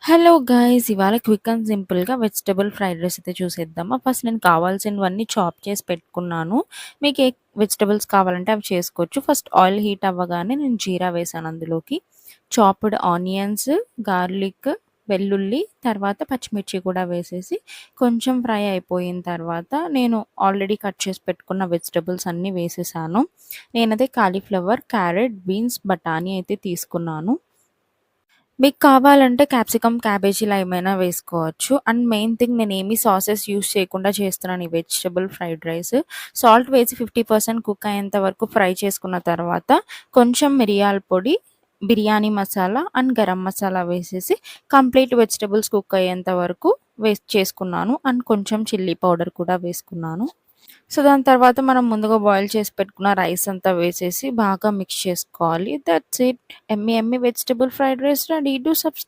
Hello guys! ఇవాళ quick and సింపుల్‌గా vegetable fried rice అయితే చూసేద్దామా? ఫస్ట్ నేను కావాల్సినవన్నీ చాప్ చేసి పెట్టుకున్నాను. మీకు ఏ వెజిటబుల్స్ కావాలంటే అవి చేసుకోవచ్చు. ఫస్ట్ ఆయిల్ హీట్ అవ్వగానే నేను జీరా వేశాను అందులోకి. చాప్డ్ ఆనియన్స్, గార్లిక్, వెల్లుల్లి, తర్వాత పచ్చిమిర్చి కూడా వేసేసి కొంచెం ఫ్రై అయిపోయిన తర్వాత నేను ఆల్రెడీ కట్ చేసి పెట్టుకున్న వెజిటబుల్స్ అన్నీ వేసేసాను. నేనైతే కాలీఫ్లవర్, క్యారెట్, బీన్స్, బఠానీ అయితే తీసుకున్నాను. మీకు కావాలంటే క్యాప్సికమ్, క్యాబేజీలా ఏమైనా వేసుకోవచ్చు. అండ్ మెయిన్ థింగ్ నేనేమి సాసెస్ యూజ్ చేయకుండా చేస్తున్నాను ఈ వెజిటబుల్ ఫ్రైడ్ రైస్. సాల్ట్ వేసి 50% కుక్ అయ్యేంత వరకు ఫ్రై చేసుకున్న తర్వాత కొంచెం మిరియాల పొడి, బిర్యానీ మసాలా అండ్ గరం మసాలా వేసేసి కంప్లీట్ వెజిటబుల్స్ కుక్ అయ్యేంత వరకు చేసుకున్నాను. అండ్ కొంచెం చిల్లీ పౌడర్ కూడా వేసుకున్నాను. సో, దాని తర్వాత మనం ముందుగా బాయిల్ చేసి పెట్టుకున్న రైస్ అంతా వేసేసి బాగా మిక్స్ చేసుకోవాలి. That's it. Yummy yummy vegetable fried rice ready. Do subscribe.